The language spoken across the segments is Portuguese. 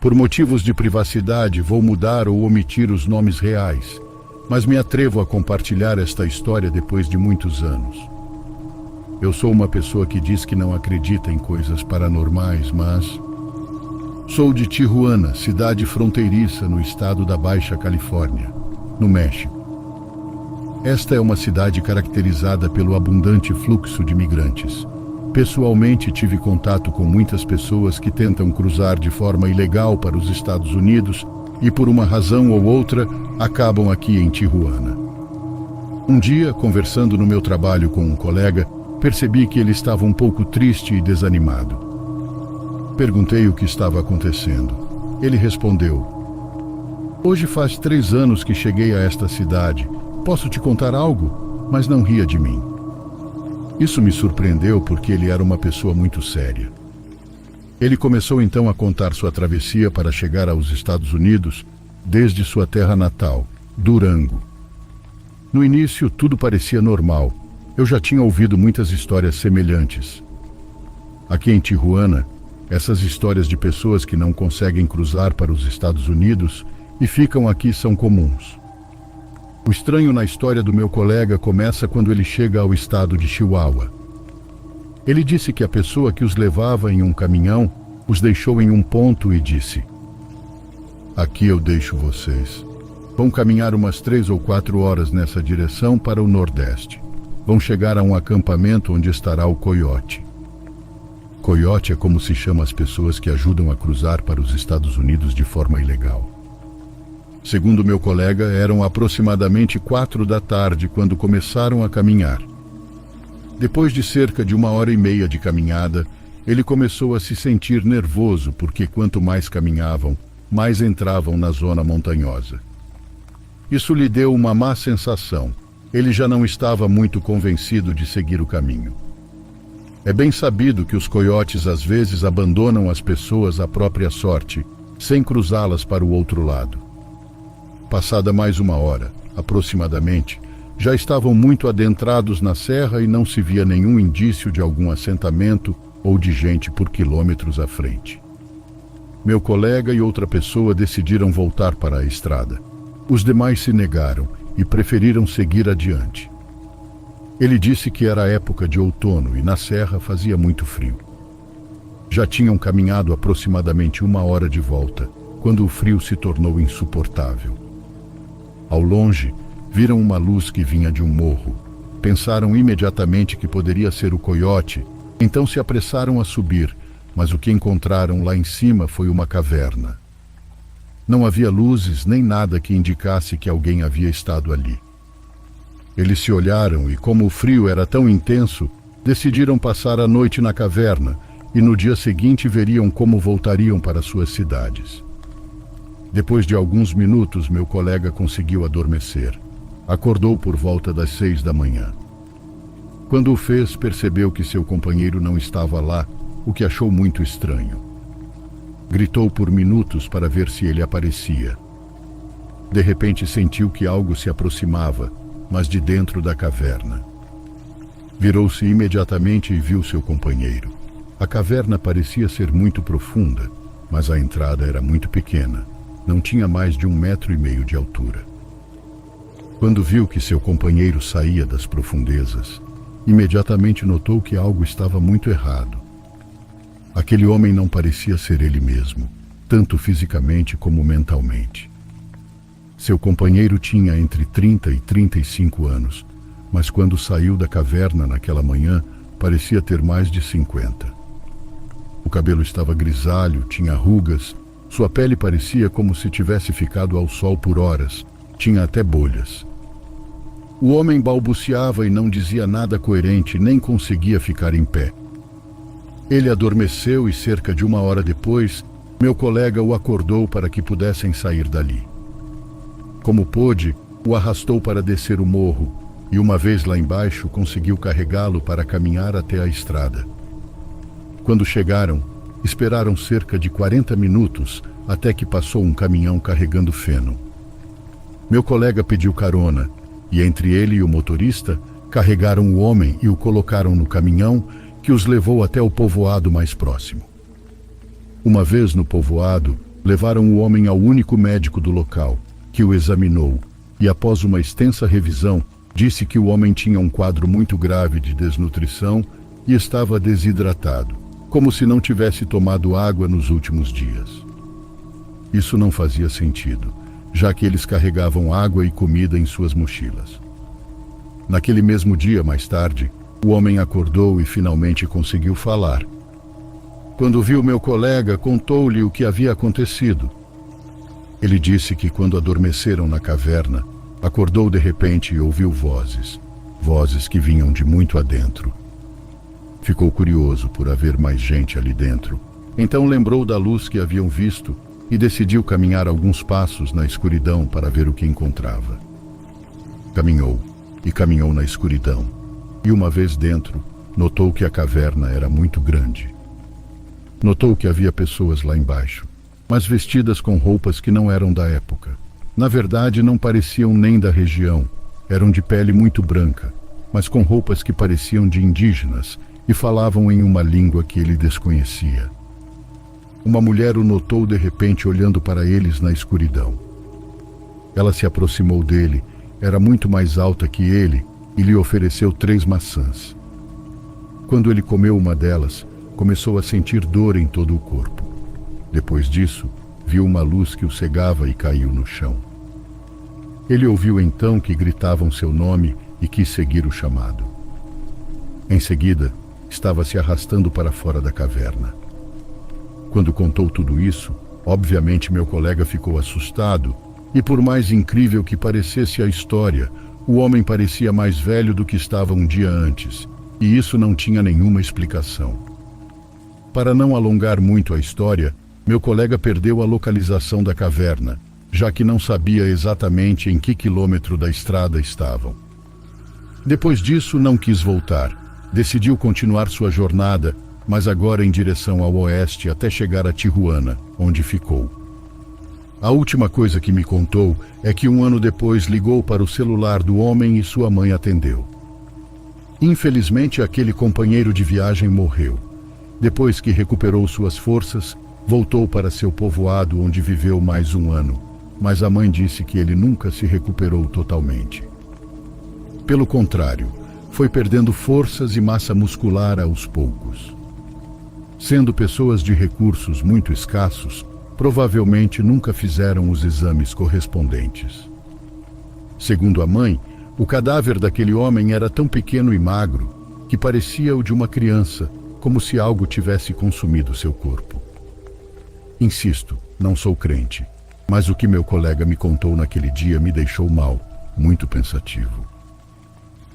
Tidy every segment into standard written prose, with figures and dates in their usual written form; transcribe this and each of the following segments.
Por motivos de privacidade, vou mudar ou omitir os nomes reais, mas me atrevo a compartilhar esta história depois de muitos anos. Eu sou uma pessoa que diz que não acredita em coisas paranormais, mas sou de Tijuana, cidade fronteiriça no estado da Baixa Califórnia, no México. Esta é uma cidade caracterizada pelo abundante fluxo de migrantes. Pessoalmente, tive contato com muitas pessoas que tentam cruzar de forma ilegal para os Estados Unidos e, por uma razão ou outra, acabam aqui em Tijuana. Um dia, conversando no meu trabalho com um colega, percebi que ele estava um pouco triste e desanimado. Perguntei o que estava acontecendo. Ele respondeu: "Hoje faz 3 anos que cheguei a esta cidade. Posso te contar algo? Mas não ria de mim." Isso me surpreendeu porque ele era uma pessoa muito séria. Ele começou então a contar sua travessia para chegar aos Estados Unidos desde sua terra natal, Durango. No início, tudo parecia normal. Eu já tinha ouvido muitas histórias semelhantes. Aqui em Tijuana, essas histórias de pessoas que não conseguem cruzar para os Estados Unidos e ficam aqui são comuns. O estranho na história do meu colega começa quando ele chega ao estado de Chihuahua. Ele disse que a pessoa que os levava em um caminhão os deixou em um ponto e disse: "Aqui eu deixo vocês. Vão caminhar umas 3 ou 4 horas nessa direção para o Nordeste. Vão chegar a um acampamento onde estará o coiote." Coiote é como se chama as pessoas que ajudam a cruzar para os Estados Unidos de forma ilegal. Segundo meu colega, eram aproximadamente 4 da tarde quando começaram a caminhar. Depois de cerca de 1h30 de caminhada, ele começou a se sentir nervoso porque quanto mais caminhavam, mais entravam na zona montanhosa. Isso lhe deu uma má sensação. Ele já não estava muito convencido de seguir o caminho. É bem sabido que os coiotes às vezes abandonam as pessoas à própria sorte, sem cruzá-las para o outro lado. Passada mais 1 hora, aproximadamente, já estavam muito adentrados na serra e não se via nenhum indício de algum assentamento ou de gente por quilômetros à frente. Meu colega e outra pessoa decidiram voltar para a estrada. Os demais se negaram e preferiram seguir adiante. Ele disse que era época de outono e na serra fazia muito frio. Já tinham caminhado aproximadamente 1 hora de volta, quando o frio se tornou insuportável. Ao longe, viram uma luz que vinha de um morro. Pensaram imediatamente que poderia ser o coiote, então se apressaram a subir, mas o que encontraram lá em cima foi uma caverna. Não havia luzes nem nada que indicasse que alguém havia estado ali. Eles se olharam e, como o frio era tão intenso, decidiram passar a noite na caverna e no dia seguinte veriam como voltariam para suas cidades. Depois de alguns minutos, meu colega conseguiu adormecer. Acordou por volta das 6 da manhã. Quando o fez, percebeu que seu companheiro não estava lá, o que achou muito estranho. Gritou por minutos para ver se ele aparecia. De repente sentiu que algo se aproximava, mas de dentro da caverna. Virou-se imediatamente e viu seu companheiro. A caverna parecia ser muito profunda, mas a entrada era muito pequena. Não tinha mais de 1,5 metro de altura. Quando viu que seu companheiro saía das profundezas, imediatamente notou que algo estava muito errado. Aquele homem não parecia ser ele mesmo, tanto fisicamente como mentalmente. Seu companheiro tinha entre 30 e 35 anos, mas quando saiu da caverna naquela manhã, parecia ter mais de 50. O cabelo estava grisalho, tinha rugas, sua pele parecia como se tivesse ficado ao sol por horas, tinha até bolhas. O homem balbuciava e não dizia nada coerente, nem conseguia ficar em pé. Ele adormeceu e cerca de 1 hora depois, meu colega o acordou para que pudessem sair dali. Como pôde, o arrastou para descer o morro e, uma vez lá embaixo, conseguiu carregá-lo para caminhar até a estrada. Quando chegaram, esperaram cerca de 40 minutos até que passou um caminhão carregando feno. Meu colega pediu carona e, entre ele e o motorista, carregaram o homem e o colocaram no caminhão que os levou até o povoado mais próximo. Uma vez no povoado, Levaram o homem ao único médico do local, que o examinou, e após uma extensa revisão, disse que o homem tinha um quadro muito grave de desnutrição e estava desidratado, como se não tivesse tomado água nos últimos dias. Isso não fazia sentido, já que eles carregavam água e comida em suas mochilas. Naquele mesmo dia, mais tarde, o homem acordou e finalmente conseguiu falar. Quando viu meu colega, contou-lhe o que havia acontecido. Ele disse que quando adormeceram na caverna, acordou de repente e ouviu vozes que vinham de muito adentro. Ficou curioso por haver mais gente ali dentro, então lembrou da luz que haviam visto e decidiu caminhar alguns passos na escuridão para ver o que encontrava. Caminhou e caminhou na escuridão, e uma vez dentro, notou que a caverna era muito grande. Notou que havia pessoas lá embaixo, mas vestidas com roupas que não eram da época. Na verdade, não pareciam nem da região, eram de pele muito branca, mas com roupas que pareciam de indígenas e falavam em uma língua que ele desconhecia. Uma mulher o notou de repente olhando para eles na escuridão. Ela se aproximou dele, era muito mais alta que ele e lhe ofereceu 3 maçãs. Quando ele comeu uma delas, começou a sentir dor em todo o corpo. Depois disso, viu uma luz que o cegava e caiu no chão. Ele ouviu então que gritavam seu nome e quis seguir o chamado. Em seguida, estava se arrastando para fora da caverna. Quando contou tudo isso, obviamente meu colega ficou assustado, e por mais incrível que parecesse a história, o homem parecia mais velho do que estava um dia antes, e isso não tinha nenhuma explicação. Para não alongar muito a história, meu colega perdeu a localização da caverna, já que não sabia exatamente em que quilômetro da estrada estavam. Depois disso, não quis voltar. Decidiu continuar sua jornada, mas agora em direção ao oeste até chegar a Tijuana, onde ficou. A última coisa que me contou é que 1 ano depois ligou para o celular do homem e sua mãe atendeu. Infelizmente, aquele companheiro de viagem morreu. Depois que recuperou suas forças, voltou para seu povoado onde viveu mais 1 ano, mas a mãe disse que ele nunca se recuperou totalmente. Pelo contrário, foi perdendo forças e massa muscular aos poucos. Sendo pessoas de recursos muito escassos, provavelmente nunca fizeram os exames correspondentes. Segundo a mãe, o cadáver daquele homem era tão pequeno e magro que parecia o de uma criança, como se algo tivesse consumido seu corpo. Insisto, não sou crente, mas o que meu colega me contou naquele dia me deixou mal, muito pensativo.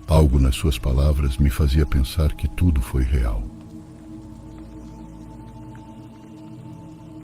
Algo nas suas palavras me fazia pensar que tudo foi real.